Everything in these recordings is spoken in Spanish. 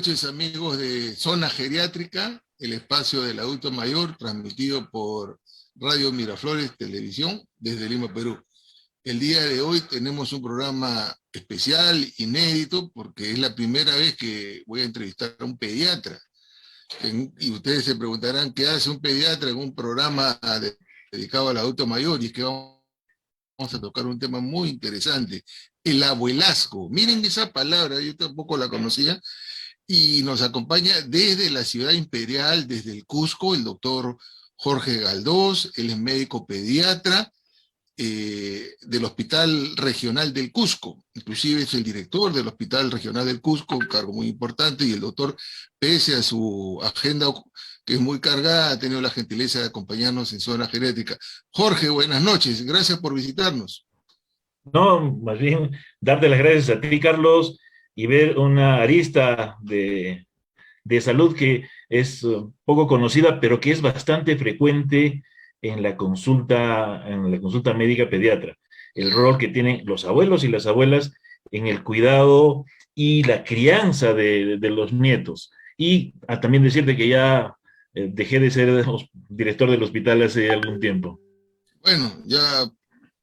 noches, amigos de Zona Geriátrica, el espacio del adulto mayor, transmitido por Radio Miraflores Televisión desde Lima, Perú. El día de hoy tenemos un programa especial, inédito, porque es la primera vez que voy a entrevistar a un pediatra. Y ustedes se preguntarán, ¿qué hace un pediatra en un programa dedicado al adulto mayor? Y es que vamos a tocar un tema muy interesante, el abuelazgo. Miren esa palabra, yo tampoco la conocía, y nos acompaña desde la ciudad imperial, desde el Cusco, el doctor Jorge Galdós. Él es médico pediatra del Hospital Regional del Cusco, inclusive es el director del Hospital Regional del Cusco, un cargo muy importante, y el doctor, pese a su agenda que es muy cargada, ha tenido la gentileza de acompañarnos en Zona Geriátrica. Jorge, buenas noches, gracias por visitarnos. No, más bien darte las gracias a ti, Carlos, y ver una arista de salud que es poco conocida, pero que es bastante frecuente en la consulta médica pediatra. El rol que tienen los abuelos y las abuelas en el cuidado y la crianza de los nietos. Y también decirte que ya dejé de ser director del hospital hace algún tiempo. Bueno, ya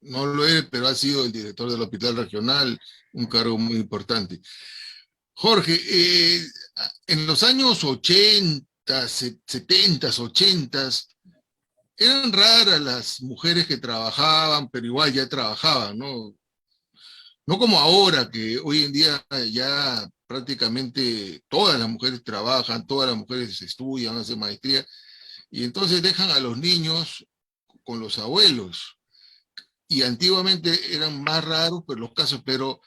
no lo es, pero ha sido el director del Hospital Regional, un cargo muy importante. Jorge, en los años 80, 70, 80, eran raras las mujeres que trabajaban, pero igual ya trabajaban, ¿no? No como ahora, que hoy en día ya prácticamente todas las mujeres trabajan, todas las mujeres estudian, hacen maestría, y entonces dejan a los niños con los abuelos. Y antiguamente eran más raros pues, los casos, pero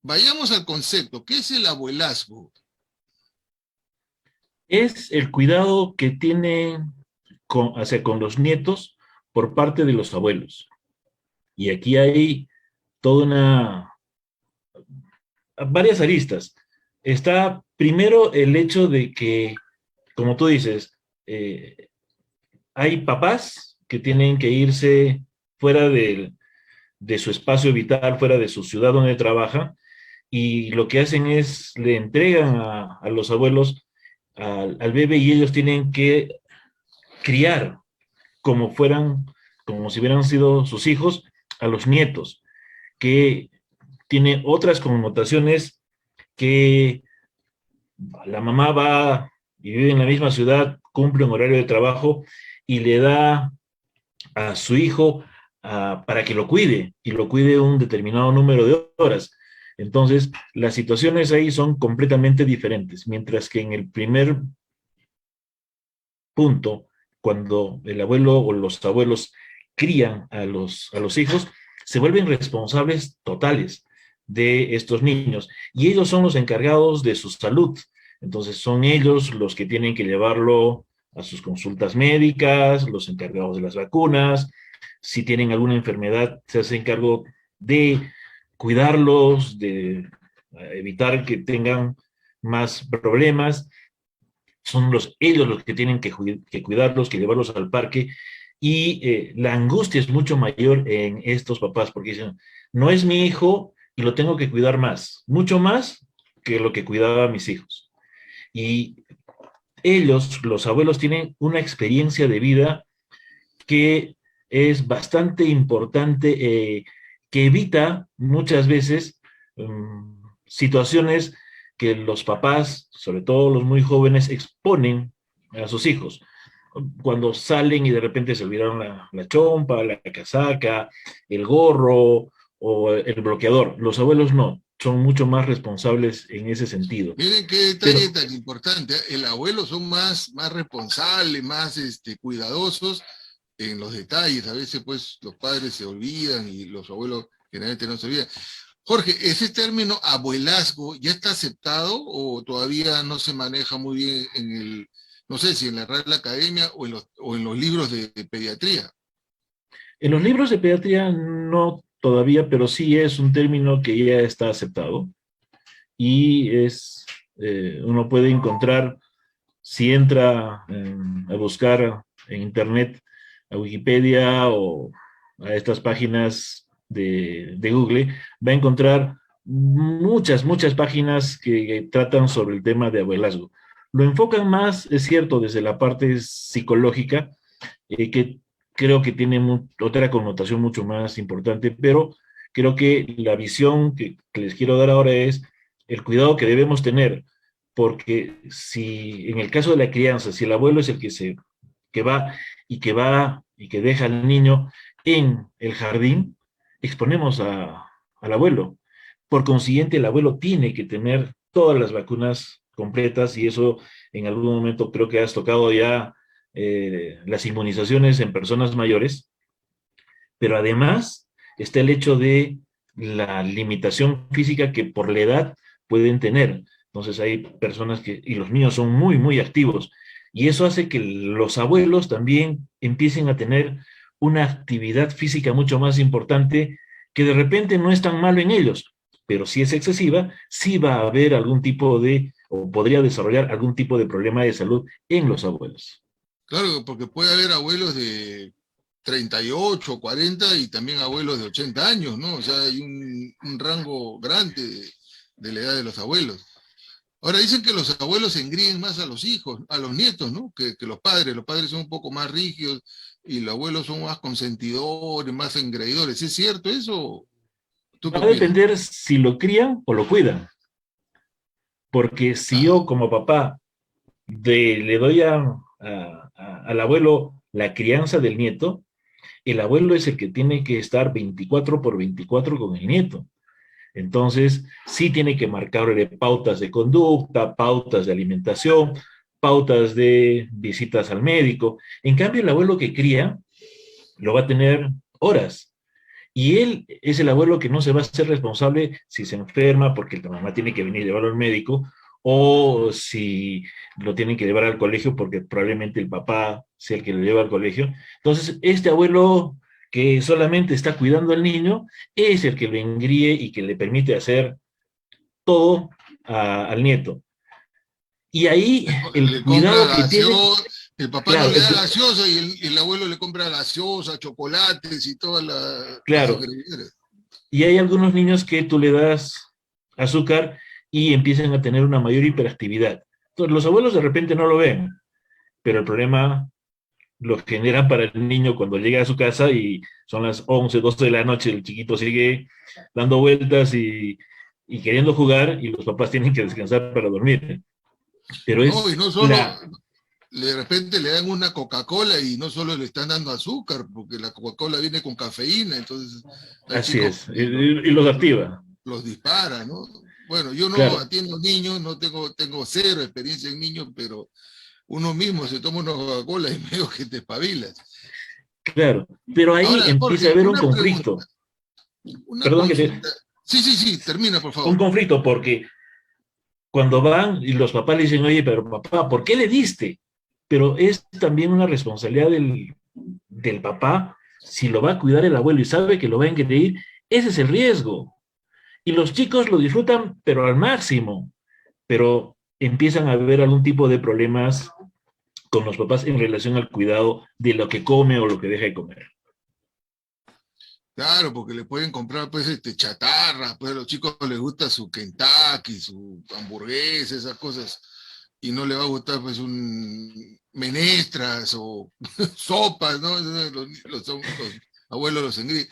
vayamos al concepto. ¿Qué es el abuelazgo? Es el cuidado que tienen con los nietos por parte de los abuelos. Y aquí hay toda varias aristas. Está primero el hecho de que, como tú dices, hay papás que tienen que irse fuera de su espacio vital, fuera de su ciudad donde trabajan, y lo que hacen es, le entregan a los abuelos al bebé y ellos tienen que criar como si hubieran sido sus hijos, a los nietos, que tiene otras connotaciones que la mamá va y vive en la misma ciudad, cumple un horario de trabajo y le da a su hijo para que lo cuide y lo cuide un determinado número de horas. Entonces, las situaciones ahí son completamente diferentes, mientras que en el primer punto, cuando el abuelo o los abuelos crían a los hijos, se vuelven responsables totales de estos niños y ellos son los encargados de su salud. Entonces son ellos los que tienen que llevarlo a sus consultas médicas, los encargados de las vacunas. Si tienen alguna enfermedad, se hace cargo de cuidarlos, de evitar que tengan más problemas. Son ellos los que tienen que cuidarlos, que llevarlos al parque, y la angustia es mucho mayor en estos papás, porque dicen, no es mi hijo y lo tengo que cuidar más, mucho más que lo que cuidaba a mis hijos. Y ellos, los abuelos, tienen una experiencia de vida que es bastante importante, que evita muchas veces situaciones que los papás, sobre todo los muy jóvenes, exponen a sus hijos. Cuando salen y de repente se olvidaron la chompa, la casaca, el gorro o el bloqueador. Los abuelos no, son mucho más responsables en ese sentido. Miren qué detalle tan importante. El abuelo son más responsables, más cuidadosos en los detalles. A veces pues los padres se olvidan y los abuelos generalmente no se olvidan. Jorge, ¿ese término abuelazgo ya está aceptado o todavía no se maneja muy bien no sé si en la Real Academia o en los libros de pediatría? En los libros de pediatría no todavía, pero sí es un término que ya está aceptado y uno puede encontrar, si entra a buscar en internet, a Wikipedia o a estas páginas de Google, va a encontrar muchas páginas que tratan sobre el tema de abuelazgo. Lo enfocan más, es cierto, desde la parte psicológica, que creo que tiene otra connotación mucho más importante, pero creo que la visión que les quiero dar ahora es el cuidado que debemos tener, porque si en el caso de la crianza, si el abuelo es el que va y que deja al niño en el jardín, exponemos al abuelo. Por consiguiente, el abuelo tiene que tener todas las vacunas completas y eso en algún momento creo que has tocado ya las inmunizaciones en personas mayores, pero además está el hecho de la limitación física que por la edad pueden tener. Entonces hay personas y los niños son muy activos, y eso hace que los abuelos también empiecen a tener una actividad física mucho más importante, que de repente no es tan malo en ellos, pero si es excesiva, sí va a haber algún tipo o podría desarrollar algún tipo de problema de salud en los abuelos. Claro, porque puede haber abuelos de 38, 40 y también abuelos de 80 años, ¿no? O sea, hay un rango grande de la edad de los abuelos. Ahora dicen que los abuelos engríen más a los hijos, a los nietos, ¿no? Que los padres. Los padres son un poco más rígidos y los abuelos son más consentidores, más engreidores. ¿Es cierto eso? ¿Tú qué Va a opinas? depender si lo crían o lo cuidan, porque si Ah, yo como papá le doy al abuelo la crianza del nieto, el abuelo es el que tiene que estar 24/24 con el nieto. Entonces, sí tiene que marcarle pautas de conducta, pautas de alimentación, pautas de visitas al médico. En cambio, el abuelo que cría lo va a tener horas. Y él es el abuelo que no se va a hacer responsable si se enferma porque la mamá tiene que venir a llevarlo al médico, o si lo tienen que llevar al colegio porque probablemente el papá sea el que lo lleva al colegio. Entonces, este abuelo que solamente está cuidando al niño es el que lo engríe y que le permite hacer todo al nieto. Y ahí el le compra cuidado que tiene, gaseosa, el papá no claro, le da gaseosa y el abuelo le compra gaseosa, chocolates y todas las claro, ingredientes. y hay algunos niños que tú le das azúcar y empiezan a tener una mayor hiperactividad. Entonces, los abuelos de repente no lo ven, pero el problema lo generan para el niño cuando llega a su casa y son las 11, 12 de la noche, el chiquito sigue dando vueltas y queriendo jugar, y los papás tienen que descansar para dormir. Pero No, y es no solo, la... de repente le dan una Coca-Cola y no solo le están dando azúcar, porque la Coca-Cola viene con cafeína, entonces hay Así chicos es, que y los activa, los disparan, ¿no? Bueno, yo no claro, atiendo niños, no tengo cero experiencia en niños, pero uno mismo se toma una Coca-Cola y medio que te espabilas. claro. Pero ahí Ahora, empieza a Jorge, haber un una pregunta, conflicto, una perdón que te... consulta. Sí, sí, sí, termina, por Un favor. conflicto porque cuando van y los papás le dicen, oye, pero papá, ¿por qué le diste? Pero es también una responsabilidad del papá, si lo va a cuidar el abuelo y sabe que lo va a engreír, ese es el riesgo. Y los chicos lo disfrutan, pero al máximo, pero empiezan a haber algún tipo de problemas con los papás en relación al cuidado de lo que come o lo que deja de comer. Claro, porque le pueden comprar pues chatarra, pues a los chicos les gusta su Kentucky, su hamburguesa, esas cosas, y no le va a gustar pues un menestras o sopas, ¿no? Los abuelos los engríen.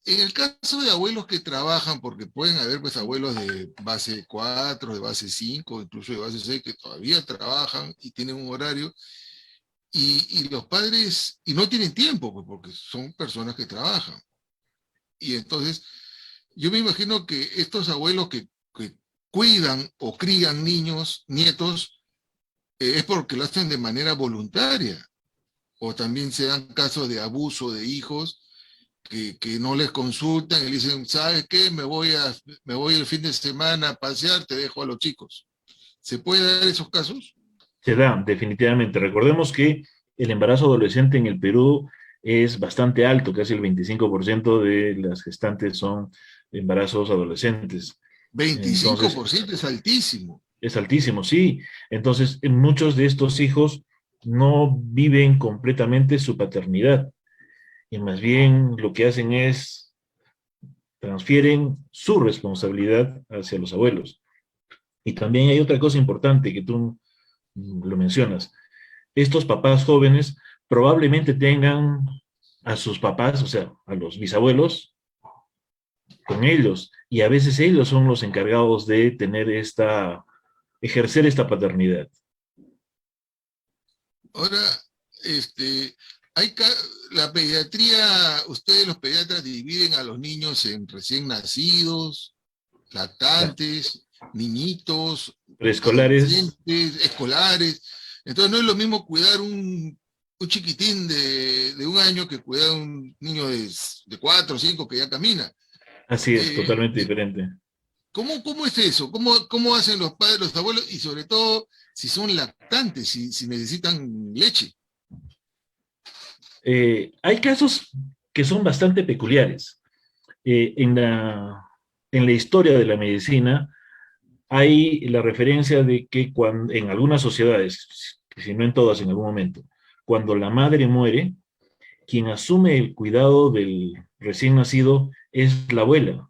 En el caso de abuelos que trabajan, porque pueden haber pues abuelos de base 4, de base 5, incluso de base 6, que todavía trabajan y tienen un horario, y los padres, y no tienen tiempo, pues, porque son personas que trabajan. Y entonces, yo me imagino que estos abuelos que cuidan o crían niños, nietos, es porque lo hacen de manera voluntaria, o también se dan casos de abuso de hijos que no les consultan y dicen, ¿sabes qué? Me voy el fin de semana a pasear, te dejo a los chicos. ¿Se puede dar esos casos? Se da, definitivamente. Recordemos que el embarazo adolescente en el Perú es bastante alto, casi el 25% de las gestantes son embarazos adolescentes. Entonces, 25% es altísimo. es altísimo, sí. Entonces, muchos de estos hijos no viven completamente su paternidad y más bien lo que hacen es transfieren su responsabilidad hacia los abuelos. Y también hay otra cosa importante que tú lo mencionas. Estos papás jóvenes probablemente tengan a sus papás, o sea, a los bisabuelos, con ellos, y a veces ellos son los encargados de ejercer esta paternidad. Ahora, este, hay la pediatría, ustedes los pediatras dividen a los niños en recién nacidos, lactantes, niñitos, Preescolares, adolescentes, escolares. Entonces no es lo mismo cuidar un chiquitín de 1 año que cuidar un niño de 4 o 5 que ya camina. así es, Eh, totalmente eh, diferente. ¿Cómo es eso? ¿Cómo hacen los padres, los abuelos? Y sobre todo, si son lactantes, si necesitan leche. Hay casos que son bastante peculiares. En la historia de la medicina hay la referencia de que en algunas sociedades, si no en todas en algún momento, cuando la madre muere, quien asume el cuidado del recién nacido es la abuela,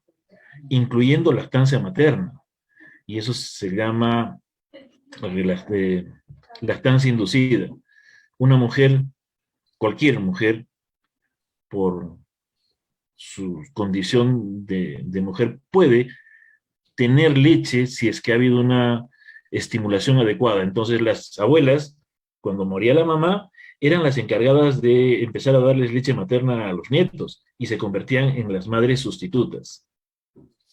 incluyendo lactancia materna. Y eso se llama lactancia inducida. Una mujer, cualquier mujer, por su condición de mujer, puede tener leche si es que ha habido una estimulación adecuada. Entonces las abuelas, cuando moría la mamá, eran las encargadas de empezar a darles leche materna a los nietos y se convertían en las madres sustitutas.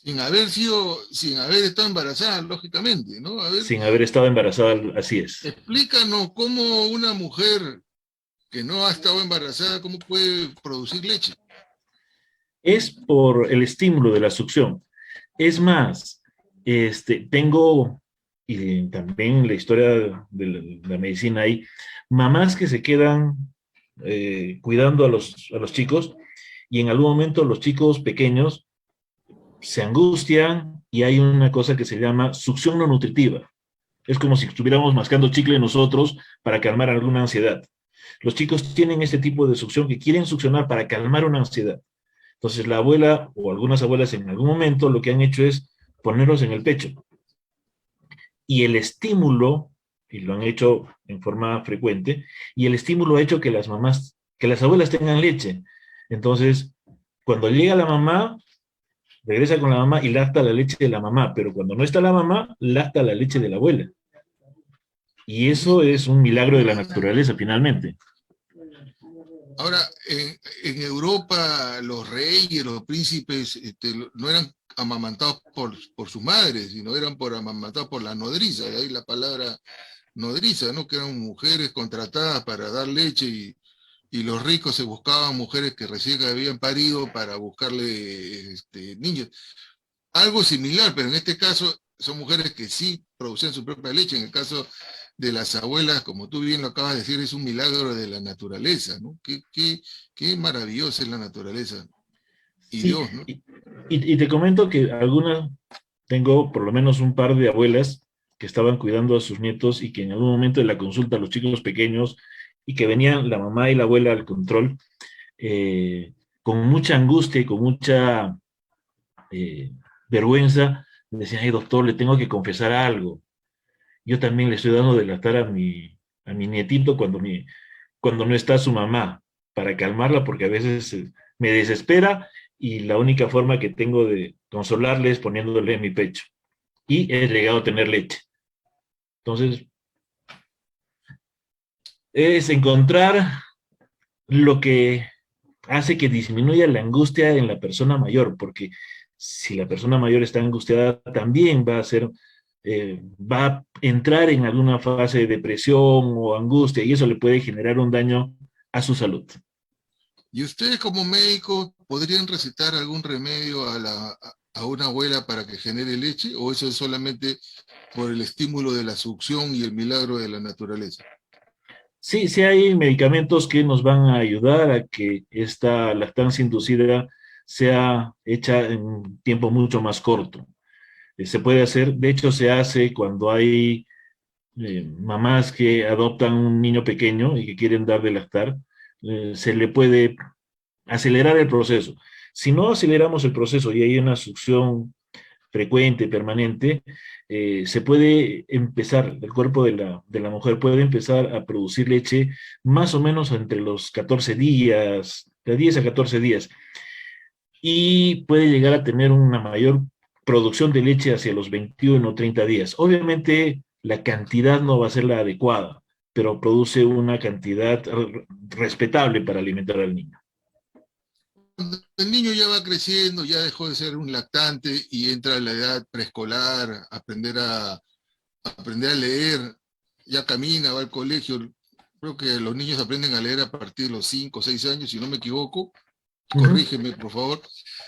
Sin haber estado embarazada, lógicamente, ¿no? A ver, Sin haber estado embarazada, así es. explícanos cómo una mujer que no ha estado embarazada, cómo puede producir leche. Es por el estímulo de la succión. Es más, tengo, y también en la historia de la medicina hay mamás que se quedan cuidando a los chicos y en algún momento los chicos pequeños se angustian y hay una cosa que se llama succión no nutritiva. Es como si estuviéramos mascando chicle nosotros para calmar alguna ansiedad. Los chicos tienen este tipo de succión que quieren succionar para calmar una ansiedad. Entonces la abuela o algunas abuelas en algún momento lo que han hecho es ponerlos en el pecho. Y el estímulo, y lo han hecho en forma frecuente, y el estímulo ha hecho que que las abuelas tengan leche. Entonces, cuando llega la mamá, regresa con la mamá y lacta la leche de la mamá, pero cuando no está la mamá, lacta la leche de la abuela. Y eso es un milagro de la naturaleza, finalmente. Ahora, en Europa, los reyes, los príncipes, no eran amamantados por sus madres, sino eran amamantados por la nodriza, de ahí la palabra nodriza, ¿no? Que eran mujeres contratadas para dar leche y los ricos se buscaban mujeres que recién habían parido para buscarle niños. Algo similar, pero en este caso son mujeres que sí producían su propia leche. En el caso de las abuelas, como tú bien lo acabas de decir, es un milagro de la naturaleza, ¿no? Qué maravillosa es la naturaleza. Y Sí, Dios, ¿no? y te comento que tengo por lo menos un par de abuelas que estaban cuidando a sus nietos y que en algún momento de la consulta a los chicos pequeños y que venían la mamá y la abuela al control con mucha angustia y con mucha eh, vergüenza, decían, ay doctor, le tengo que confesar algo. Yo también le estoy dando de lactar a mi nietito cuando no está su mamá, para calmarla, porque a veces me desespera y la única forma que tengo de consolarle es poniéndole en mi pecho. Y he llegado a tener leche. Entonces, es encontrar lo que hace que disminuya la angustia en la persona mayor, porque si la persona mayor está angustiada, también va a entrar en alguna fase de depresión o angustia y eso le puede generar un daño a su salud. ¿Y ustedes como médicos podrían recetar algún remedio a una abuela para que genere leche? ¿O eso es solamente por el estímulo de la succión y el milagro de la naturaleza? Sí, sí hay medicamentos que nos van a ayudar a que esta lactancia inducida sea hecha en un tiempo mucho más corto. Se puede hacer, de hecho se hace cuando hay mamás que adoptan un niño pequeño y que quieren dar de lactar, se le puede acelerar el proceso. Si no aceleramos el proceso y hay una succión frecuente, permanente, se puede empezar, el cuerpo de la mujer puede empezar a producir leche más o menos entre los 14 días, de 10 a 14 días, y puede llegar a tener una mayor producción de leche hacia los 21 o 30 días. Obviamente la cantidad no va a ser la adecuada, pero produce una cantidad respetable para alimentar al niño. Cuando el niño ya va creciendo, ya dejó de ser un lactante y entra a la edad preescolar, aprender a leer, ya camina, va al colegio. Creo que los niños aprenden a leer a partir de los 5 o 6 años, si no me equivoco. Corrígeme, por favor.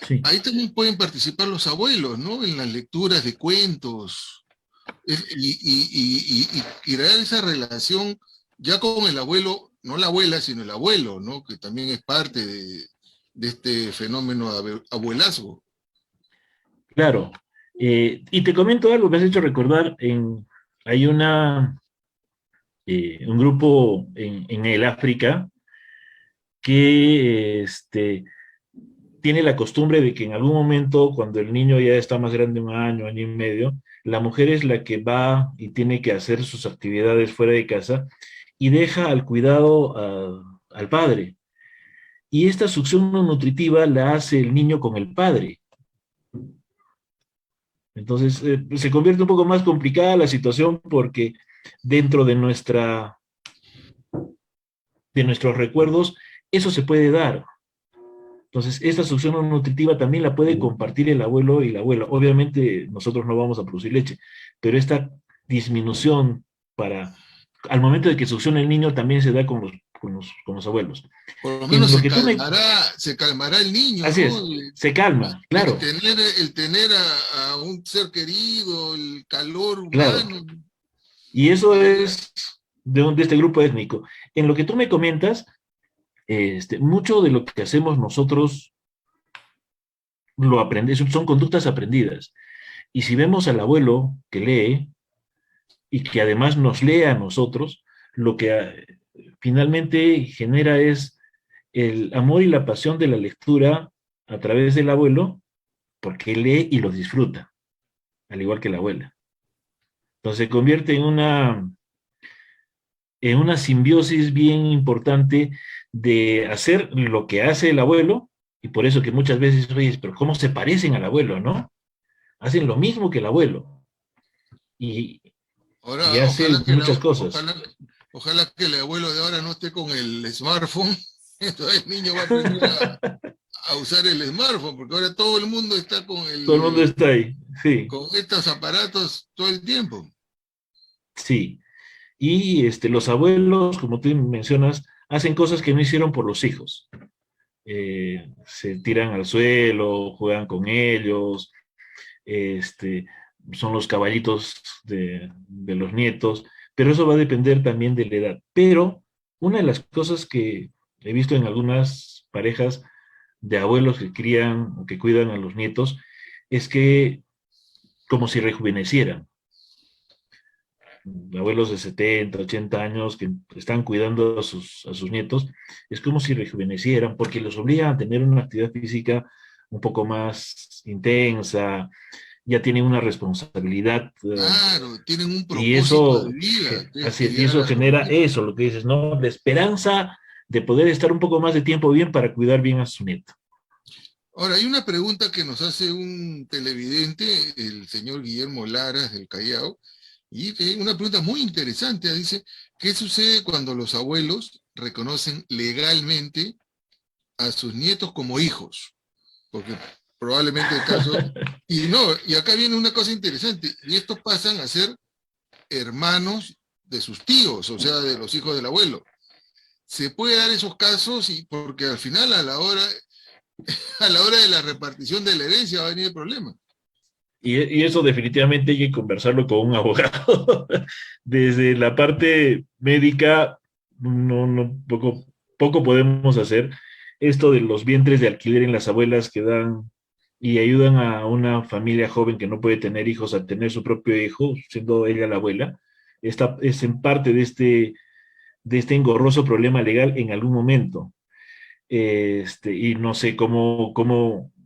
Sí. Ahí también pueden participar los abuelos, ¿no? En las lecturas de cuentos. Y crear esa relación ya con el abuelo, no la abuela, sino el abuelo, ¿no? Que también es parte de este fenómeno de abuelazgo. Claro. Y te comento algo, me has hecho recordar, hay un grupo en el África que tiene la costumbre de que en algún momento, cuando el niño ya está más grande, un año, año y medio, la mujer es la que va y tiene que hacer sus actividades fuera de casa y deja al cuidado al padre. Y esta succión no nutritiva la hace el niño con el padre. Entonces, se convierte un poco más complicada la situación porque dentro de nuestros recuerdos, eso se puede dar. Entonces, esta succión no nutritiva también la puede compartir el abuelo y la abuela. Obviamente, nosotros no vamos a producir leche, pero esta disminución al momento de que succiona el niño también se da con los abuelos. Por lo menos se calmará el niño, así ¿no? Es, se calma, claro. El tener a un ser querido, el calor humano. Claro. Y eso es de este grupo étnico. En lo que tú me comentas, mucho de lo que hacemos nosotros lo aprendemos, son conductas aprendidas. Y si vemos al abuelo que lee y que además nos lee a nosotros, lo que finalmente genera es el amor y la pasión de la lectura a través del abuelo, porque lee y lo disfruta, al igual que la abuela. Entonces se convierte en una simbiosis bien importante de hacer lo que hace el abuelo, y por eso que muchas veces, oye, pero ¿cómo se parecen al abuelo, no? Hacen lo mismo que el abuelo. Y hacen muchas cosas. Ojalá que el abuelo de ahora no esté con el smartphone, entonces el niño va a aprender a usar el smartphone, porque ahora todo el mundo está con todo el mundo está ahí, sí. Con estos aparatos todo el tiempo. Sí. Y los abuelos, como tú mencionas, hacen cosas que no hicieron por los hijos. Se tiran al suelo, juegan con ellos, son los caballitos de los nietos, pero eso va a depender también de la edad. Pero una de las cosas que he visto en algunas parejas de abuelos que crían o que cuidan a los nietos es que como si rejuvenecieran. Abuelos de 70, 80 años que están cuidando a sus nietos, es como si rejuvenecieran, porque los obligan a tener una actividad física un poco más intensa, ya tienen una responsabilidad. Claro, tienen un propósito de vida. Y eso genera eso, lo que dices, ¿no? La esperanza de poder estar un poco más de tiempo bien para cuidar bien a su nieto. Ahora, hay una pregunta que nos hace un televidente, el señor Guillermo Laras del Callao, y una pregunta muy interesante, dice, ¿qué sucede cuando los abuelos reconocen legalmente a sus nietos como hijos? Porque probablemente el caso... y acá viene una cosa interesante, y estos pasan a ser hermanos de sus tíos, o sea, de los hijos del abuelo. Se puede dar esos casos, porque al final, a la hora de la repartición de la herencia va a venir el problema. Y eso definitivamente hay que conversarlo con un abogado. Desde la parte médica, poco podemos hacer. Esto de los vientres de alquiler en las abuelas que dan y ayudan a una familia joven que no puede tener hijos a tener su propio hijo, siendo ella la abuela, es en parte de este engorroso problema legal en algún momento. Y no sé cómo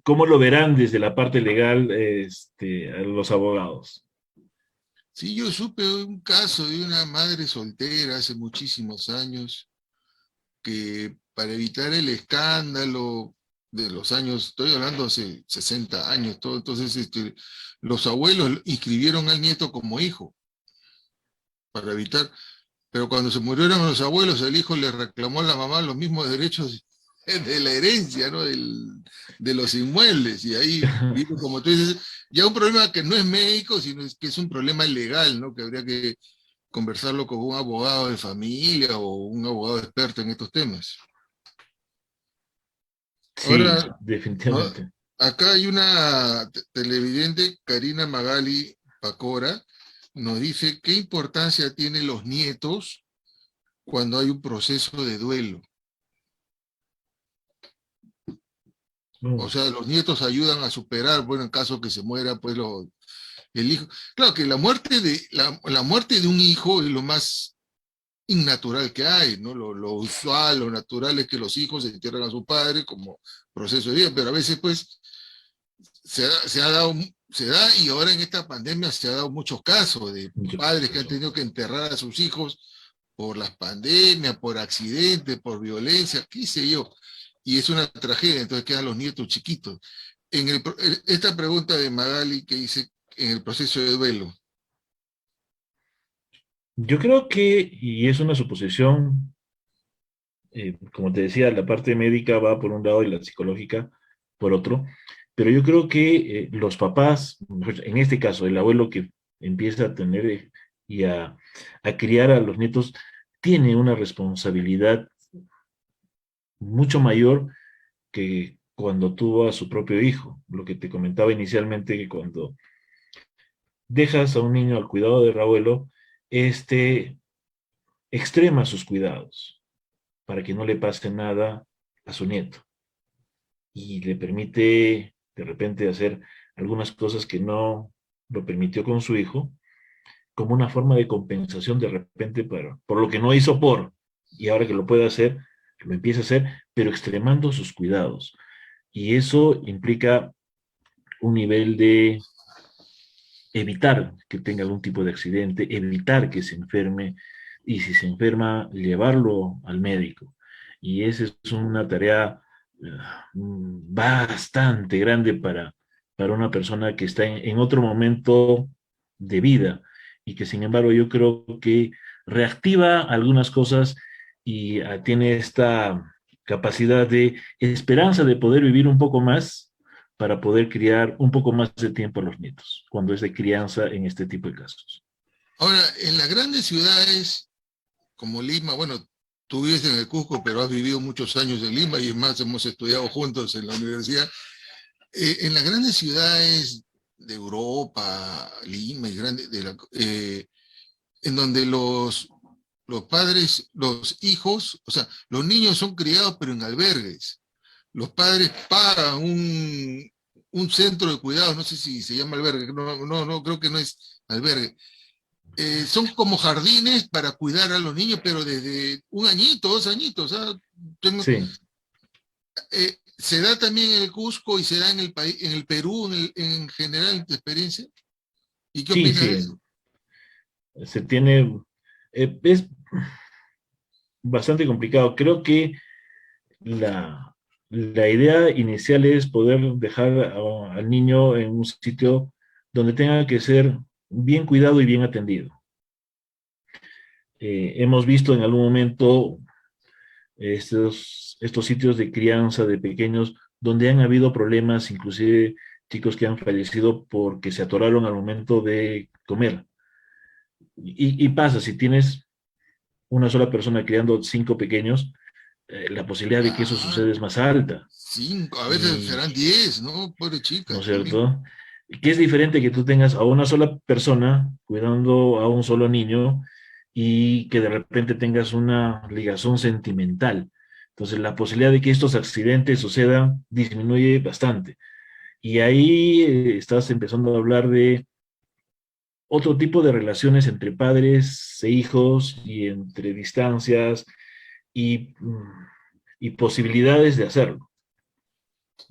lo verán desde la parte legal, a los abogados. Sí, yo supe de un caso de una madre soltera hace muchísimos años que para evitar el escándalo de los años, estoy hablando hace 60 años, todo, entonces los abuelos inscribieron al nieto como hijo para evitar, pero cuando se murieron los abuelos, el hijo le reclamó a la mamá los mismos derechos de la herencia, ¿no? De los inmuebles, y ahí vino, como tú dices, ya un problema que no es médico, sino que es un problema legal, ¿no? Que habría que conversarlo con un abogado de familia o un abogado experto en estos temas. Sí, Ahora, ¿no? definitivamente. Acá hay una televidente, Karina Magali Pacora, nos dice qué importancia tienen los nietos cuando hay un proceso de duelo. O Mm, sea, los nietos ayudan a superar, bueno, en caso que se muera, pues el hijo. Claro que la muerte de un hijo es lo más innatural que hay, ¿no? Lo usual, lo natural es que los hijos entierran a su padre como proceso de vida, pero a veces, pues, se ha dado, se da, y ahora en esta pandemia se ha dado muchos casos de muchas padres que han cosas. tenido que enterrar a sus hijos por las pandemias, por accidentes, por violencia, qué sé yo. Y es una tragedia, entonces quedan los nietos chiquitos. Esta pregunta de Magali que dice en el proceso de duelo. Yo creo que, y es una suposición, como te decía, la parte médica va por un lado y la psicológica por otro, pero yo creo que los papás, en este caso, el abuelo que empieza a tener y a criar a los nietos, tiene una responsabilidad mucho mayor que cuando tuvo a su propio hijo. Lo que te comentaba inicialmente, que cuando dejas a un niño al cuidado del abuelo, este extrema sus cuidados para que no le pase nada a su nieto y le permite de repente hacer algunas cosas que no lo permitió con su hijo, como una forma de compensación de repente por lo que no hizo y ahora que lo puede hacer, lo empieza a hacer, pero extremando sus cuidados. Y eso implica un nivel de evitar que tenga algún tipo de accidente, evitar que se enferme y si se enferma, llevarlo al médico. Y esa es una tarea bastante grande para una persona que está en otro momento de vida y que sin embargo yo creo que reactiva algunas cosas y tiene esta capacidad de esperanza de poder vivir un poco más para poder criar un poco más de tiempo a los nietos, cuando es de crianza en este tipo de casos. Ahora, en las grandes ciudades como Lima, bueno, tú vives en el Cusco, pero has vivido muchos años en Lima y es más, hemos estudiado juntos en la universidad. En las grandes ciudades de Europa, Lima y grandes, en donde los padres, los hijos, o sea, los niños son criados pero en albergues. Los padres pagan un centro de cuidados, no sé si se llama albergue, no, creo que no es albergue. Son como jardines para cuidar a los niños, pero desde un añito, 2 añitos. ¿Ah? Sí, ¿Se da también en el Cusco y se da en el país, en el Perú, en general, en tu experiencia? ¿Y qué sí, opinas de sí, eso? se tiene, es bastante complicado. Creo que la idea inicial es poder dejar al niño en un sitio donde tenga que ser bien cuidado y bien atendido. Hemos visto en algún momento estos sitios de crianza de pequeños donde han habido problemas, inclusive chicos que han fallecido porque se atoraron al momento de comer. Y pasa, si tienes una sola persona criando 5 pequeños, la posibilidad de que eso suceda Claro, es más alta. 5, a veces Y, serán 10, ¿no? Pobre ¿no chica es también. cierto? Que es diferente que tú tengas a una sola persona cuidando a un solo niño y que de repente tengas una ligazón sentimental. Entonces, la posibilidad de que estos accidentes sucedan disminuye bastante. Y ahí estás empezando a hablar de otro tipo de relaciones entre padres e hijos y entre distancias y, y posibilidades de hacerlo.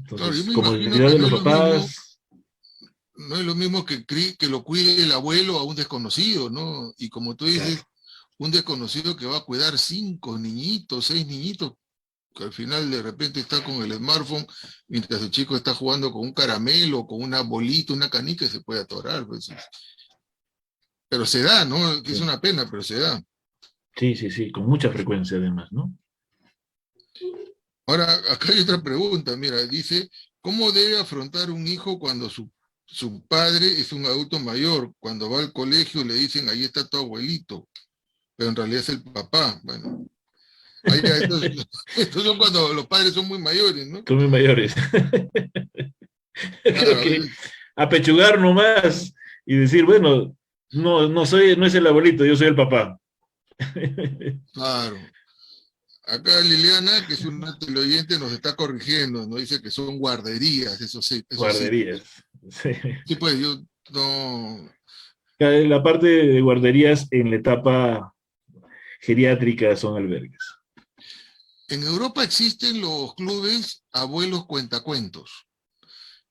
Claro, yo Entonces, me imagino comodidad que de los papás, no es lo mismo que lo cuide el abuelo a un desconocido, ¿no? Y como tú dices, claro, un desconocido que va a cuidar 5 niñitos, 6 niñitos, que al final de repente está con el smartphone, mientras el chico está jugando con un caramelo, con una bolita, una canica, y se puede atorar, pues. Pero se da, ¿no? Que es sí, una pena, pero se da. sí, sí, sí, con mucha frecuencia además, ¿no? Ahora, acá hay otra pregunta, mira, dice, ¿cómo debe afrontar un hijo cuando su padre es un adulto mayor? Cuando va al colegio le dicen, ahí está tu abuelito, pero en realidad es el papá. Bueno, ahí ya, estos son cuando los padres son muy mayores, ¿no? Son muy mayores. Creo Claro, que apechugar nomás y decir, bueno, no, no es el abuelito, yo soy el papá. claro. Acá Liliana, que es una teleoyente, nos está corrigiendo, nos dice que son guarderías, eso sí, eso sí. Guarderías. Sí. Sí, pues yo no. La parte de guarderías en la etapa geriátrica son albergues. En Europa existen los clubes abuelos cuentacuentos,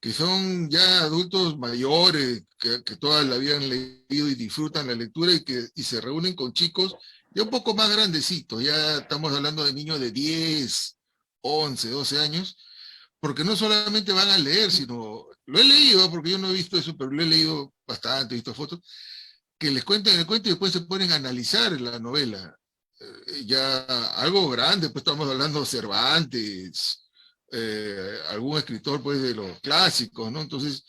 que son ya adultos mayores, que toda la vida han leído y disfrutan la lectura y se reúnen con chicos ya un poco más grandecitos, ya estamos hablando de niños de 10, 11, 12 años, porque no solamente van a leer, sino, lo he leído, porque yo no he visto eso, pero lo he leído bastante, he visto fotos, que les cuentan el cuento y después se ponen a analizar la novela. Ya algo grande, pues estamos hablando de Cervantes, algún escritor pues de los clásicos, ¿no? Entonces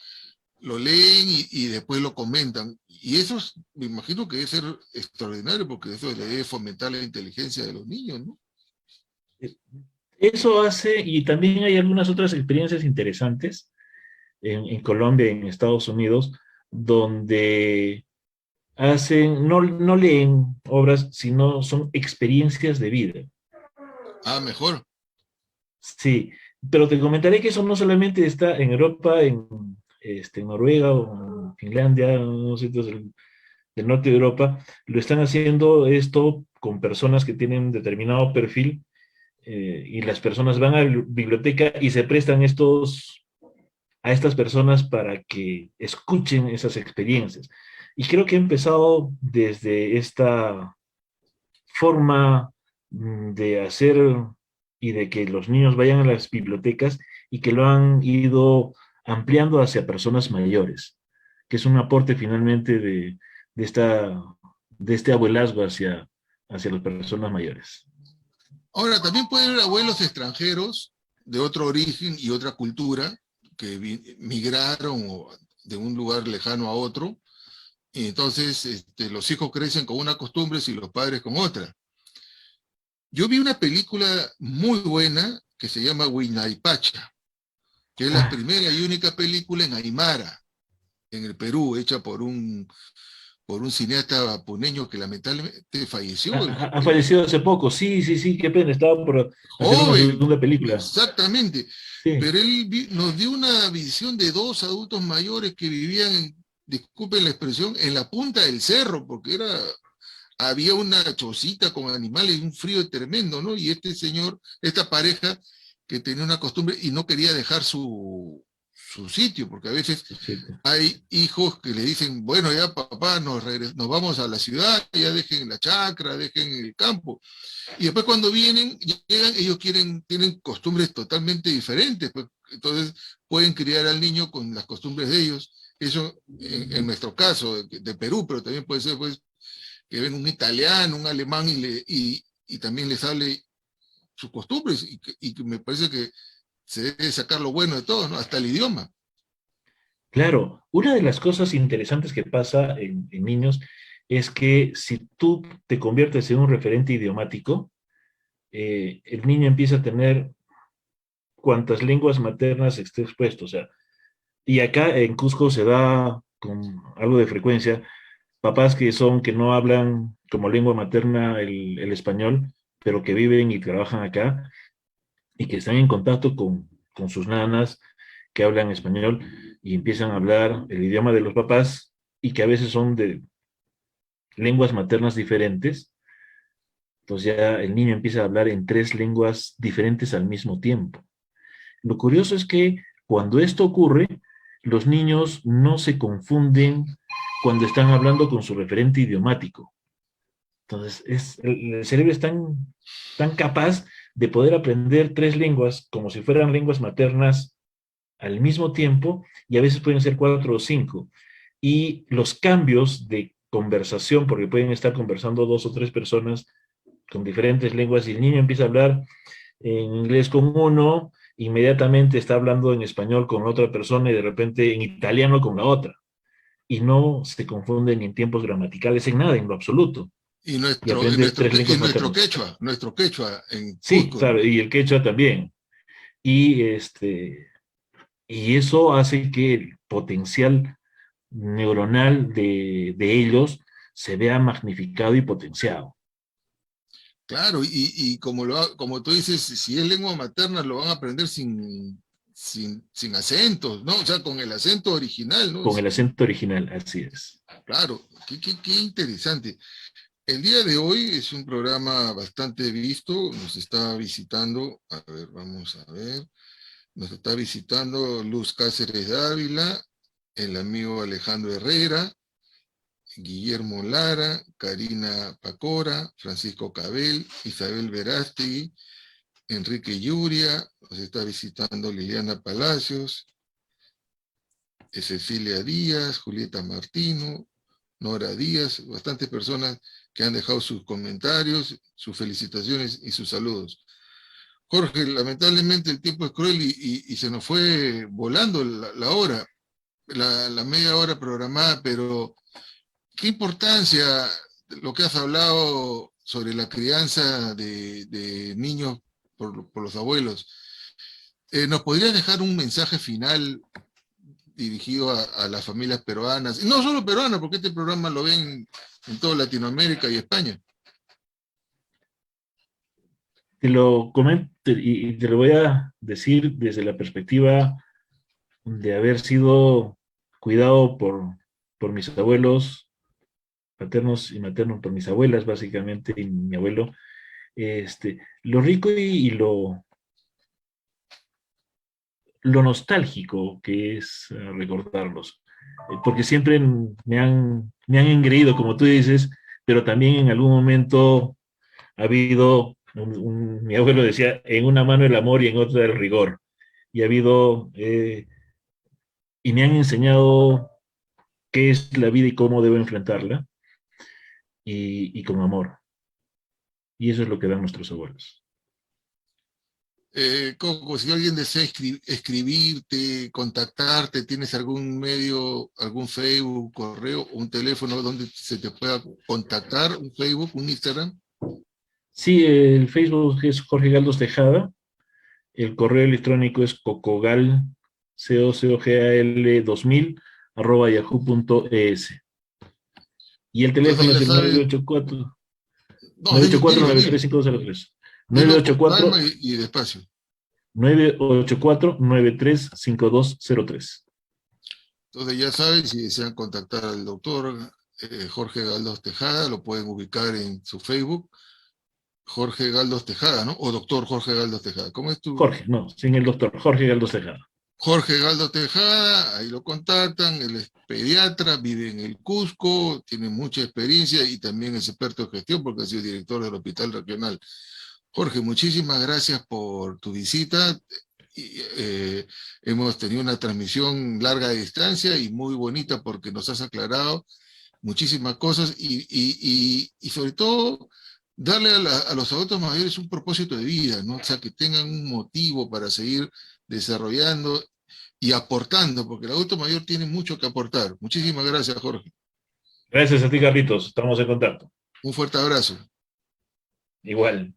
lo leen y después lo comentan. Y eso me imagino que debe ser extraordinario porque eso le debe fomentar la inteligencia de los niños, ¿no? Eso hace, y también hay algunas otras experiencias interesantes en Colombia, en Estados Unidos, donde hacen, no leen obras, sino son experiencias de vida. Ah, mejor. Sí, pero te comentaré que eso no solamente está en Europa, en Noruega o en Finlandia, en unos sitios del norte de Europa, lo están haciendo esto con personas que tienen determinado perfil y las personas van a la biblioteca y se prestan a estas personas para que escuchen esas experiencias. Y creo que he empezado desde esta forma de hacer y de que los niños vayan a las bibliotecas y que lo han ido ampliando hacia personas mayores, que es un aporte finalmente de, esta, de este abuelazgo hacia las personas mayores. Ahora, también pueden haber abuelos extranjeros de otro origen y otra cultura que migraron de un lugar lejano a otro, y entonces los hijos crecen con una costumbre y los padres con otra. Yo vi una película muy buena que se llama Huayna-Pacha, que es la Ah, primera y única película en Aymara, en el Perú, hecha por un cineasta puneño que lamentablemente falleció, ha fallecido hace poco, sí, sí, sí, qué pena, estaba por hacer una joven, segunda película. exactamente, Sí, pero él nos dio una visión de dos adultos mayores que vivían, disculpen la expresión, en la punta del cerro, porque había una chocita con animales y un frío tremendo, ¿no? Y este señor, esta pareja que tenía una costumbre y no quería dejar su sitio, porque a veces sí, hay hijos que le dicen, bueno, ya papá, nos vamos a la ciudad, ya dejen la chacra, dejen el campo. Y después cuando llegan, ellos tienen costumbres totalmente diferentes, pues, entonces pueden criar al niño con las costumbres de ellos. Eso en nuestro caso, de Perú, pero también puede ser pues que ven un italiano, un alemán y también les sale sus costumbres y que me parece que se debe sacar lo bueno de todo, ¿no? Hasta el idioma. claro, una de las cosas interesantes que pasa en niños es que si tú te conviertes en un referente idiomático, el niño empieza a tener cuantas lenguas maternas esté expuesto. O sea, y acá en Cusco se da con algo de frecuencia papás que no hablan como lengua materna el español, pero que viven y trabajan acá y que están en contacto con sus nanas que hablan español y empiezan a hablar el idioma de los papás y que a veces son de lenguas maternas diferentes. Entonces ya el niño empieza a hablar en 3 lenguas diferentes al mismo tiempo. Lo curioso es que cuando esto ocurre, los niños no se confunden cuando están hablando con su referente idiomático. Entonces, el cerebro es tan capaz de poder aprender 3 lenguas como si fueran lenguas maternas al mismo tiempo, y a veces pueden ser 4 o 5. Y los cambios de conversación, porque pueden estar conversando 2 o 3 personas con diferentes lenguas, y el niño empieza a hablar en inglés con uno, inmediatamente está hablando en español con otra persona y de repente en italiano con la otra. Y no se confunden en tiempos gramaticales, en nada, en lo absoluto. Y Y nuestro, y aprende nuestro, tres y lenguas maternas. nuestro quechua en Sí, Cusco, claro, ¿no? y el quechua también. Y, y eso hace que el potencial neuronal de ellos se vea magnificado y potenciado. Claro, y como tú dices, si es lengua materna, lo van a aprender sin acentos, ¿no? O sea, con el acento original, ¿no? Con el acento original, así es. Claro, qué interesante. El día de hoy es un programa bastante visto, nos está visitando, a ver, vamos a ver, nos está visitando Luz Cáceres Dávila, el amigo Alejandro Herrera, Guillermo Lara, Karina Pacora, Francisco Cabel, Isabel Verástegui, Enrique Yuria, nos está visitando Liliana Palacios, Cecilia Díaz, Julieta Martino, Nora Díaz, bastantes personas que han dejado sus comentarios, sus felicitaciones y sus saludos. Jorge, lamentablemente el tiempo es cruel y se nos fue volando la hora, la media hora programada, pero qué importancia lo que has hablado sobre la crianza de niños por los abuelos. ¿Nos podrías dejar un mensaje final dirigido a las familias peruanas? Y no solo peruanas, porque este programa lo ven en toda Latinoamérica y España. Te lo comento y te lo voy a decir desde la perspectiva de haber sido cuidado por mis abuelos paternos y maternos, por mis abuelas básicamente y mi abuelo. Lo rico y lo nostálgico que es recordarlos, porque siempre me han engreído, como tú dices, pero también en algún momento ha habido, mi abuelo decía, en una mano el amor y en otra el rigor, y ha habido, y me han enseñado qué es la vida y cómo debo enfrentarla, y con amor, y eso es lo que dan nuestros abuelos. Coco, si alguien desea escribirte, contactarte, ¿tienes algún medio, algún Facebook, correo, un teléfono donde se te pueda contactar? ¿Un Facebook, un Instagram? Sí, el Facebook es Jorge Galdos Tejada, el correo electrónico es cocogal, cocogal 2000 @yahoo.es. Y el Entonces teléfono ya es el sabes, 984 no, dime, 984 dime, 93503. dilo con 984 calma y despacio. 984 935203. Entonces ya saben, si desean contactar al doctor Jorge Galdos Tejada, lo pueden ubicar en su Facebook, Jorge Galdos Tejada, ¿no? O doctor Jorge Galdos Tejada. ¿Cómo es tu? Jorge, no, sin el doctor, Jorge Galdos Tejada. Jorge Galdos Tejada, ahí lo contactan, él es pediatra, vive en el Cusco, tiene mucha experiencia y también es experto en gestión porque ha sido director del Hospital Regional. Jorge, muchísimas gracias por tu visita. Hemos tenido una transmisión larga de distancia y muy bonita porque nos has aclarado muchísimas cosas y sobre todo darle a los adultos mayores un propósito de vida, ¿no? O sea, que tengan un motivo para seguir desarrollando y aportando, porque el adulto mayor tiene mucho que aportar. Muchísimas gracias, Jorge. Gracias a ti, Carlitos. Estamos en contacto. Un fuerte abrazo. Igual.